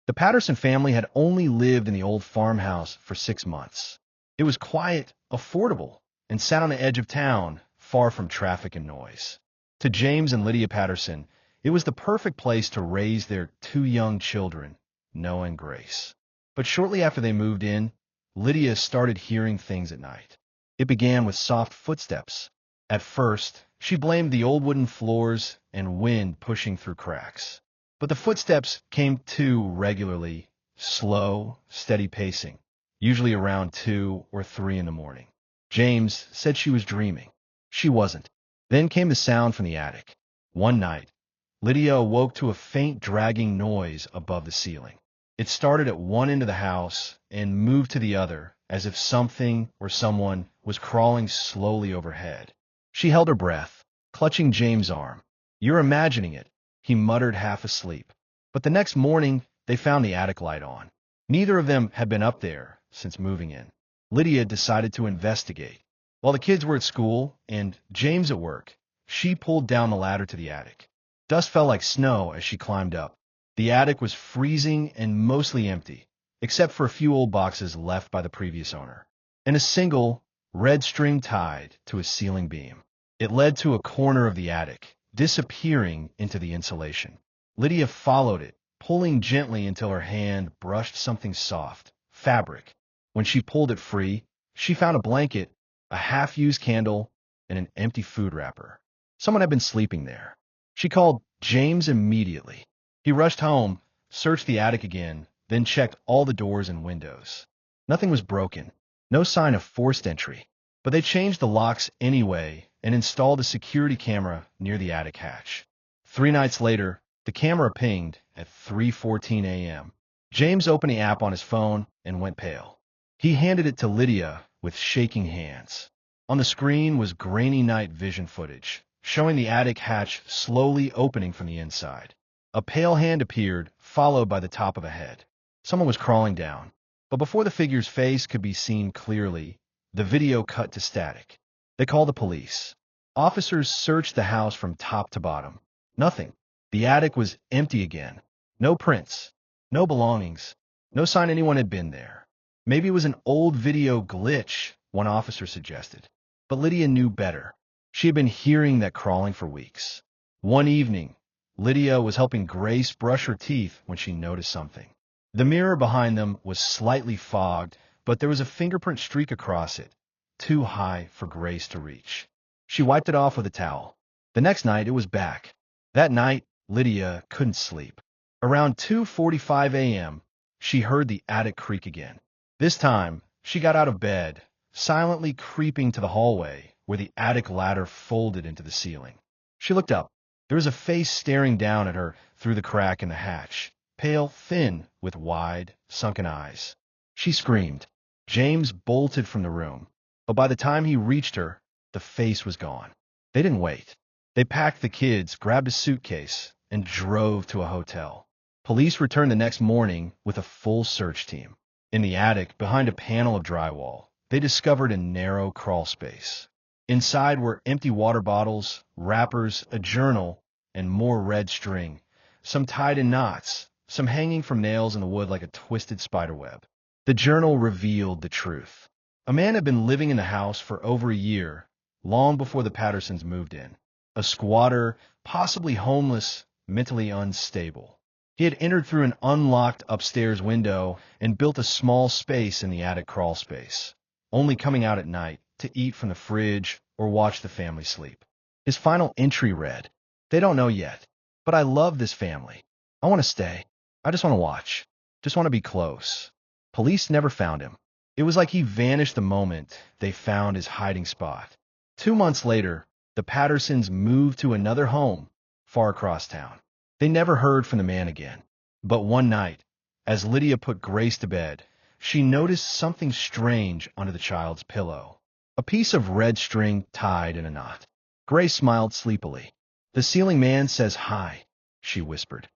The Patterson family had only lived in the old farmhouse for 6 months. It was quiet, affordable, and sat on the edge of town, far from traffic and noise. To James and Lydia Patterson, it was the perfect place to raise their two young children, Noah and Grace. But shortly after they moved in, Lydia started hearing things at night. It began with soft footsteps. At first, she blamed the old wooden floors and wind pushing through cracks. But the footsteps came too regularly, slow, steady pacing, usually around 2 or 3 in the morning. James said she was dreaming. She wasn't. Then came the sound from the attic. One night, Lydia awoke to a faint dragging noise above the ceiling. It started at one end of the house and moved to the other, as if something or someone was crawling slowly overhead. She held her breath, clutching James' arm. "You're imagining it," he muttered, half asleep. But the next morning, they found the attic light on. Neither of them had been up there since moving in. Lydia decided to investigate. While the kids were at school and James at work, she pulled down the ladder to the attic. Dust fell like snow as she climbed up. The attic was freezing and mostly empty, except for a few old boxes left by the previous owner, and a single, red string tied to a ceiling beam. It led to a corner of the attic, disappearing into the insulation. Lydia followed it, pulling gently until her hand brushed something soft, fabric. When she pulled it free, she found a blanket, a half-used candle, and an empty food wrapper. Someone had been sleeping there. She called James immediately. He rushed home, searched the attic again, then checked all the doors and windows. Nothing was broken, no sign of forced entry. But they changed the locks anyway and installed a security camera near the attic hatch. 3 nights later, the camera pinged at 3:14 a.m. James opened the app on his phone and went pale. He handed it to Lydia with shaking hands. On the screen was grainy night vision footage, showing the attic hatch slowly opening from the inside. A pale hand appeared, followed by the top of a head. Someone was crawling down. But before the figure's face could be seen clearly, the video cut to static. They called the police. Officers searched the house from top to bottom. Nothing. The attic was empty again. No prints. No belongings. No sign anyone had been there. Maybe it was an old video glitch, one officer suggested. But Lydia knew better. She had been hearing that crawling for weeks. One evening, Lydia was helping Grace brush her teeth when she noticed something. The mirror behind them was slightly fogged, but there was a fingerprint streak across it, too high for Grace to reach. She wiped it off with a towel. The next night, it was back. That night, Lydia couldn't sleep. Around 2:45 a.m., she heard the attic creak again. This time, she got out of bed, silently creeping to the hallway where the attic ladder folded into the ceiling. She looked up. There was a face staring down at her through the crack in the hatch, pale, thin, with wide, sunken eyes. She screamed. James bolted from the room, but by the time he reached her, the face was gone. They didn't wait. They packed the kids, grabbed a suitcase, and drove to a hotel. Police returned the next morning with a full search team. In the attic, behind a panel of drywall, they discovered a narrow crawl space. Inside were empty water bottles, wrappers, a journal, and more red string, some tied in knots, some hanging from nails in the wood like a twisted spiderweb. The journal revealed the truth. A man had been living in the house for over a year, long before the Pattersons moved in. A squatter, possibly homeless, mentally unstable. He had entered through an unlocked upstairs window and built a small space in the attic crawl space, only coming out at night to eat from the fridge or watch the family sleep. His final entry read, "They don't know yet, but I love this family. I want to stay. I just want to watch. Just want to be close." Police never found him. It was like he vanished the moment they found his hiding spot. 2 months later, the Pattersons moved to another home far across town. They never heard from the man again. But one night, as Lydia put Grace to bed, she noticed something strange under the child's pillow. A piece of red string tied in a knot. Grace smiled sleepily. "The ceiling man says hi," she whispered.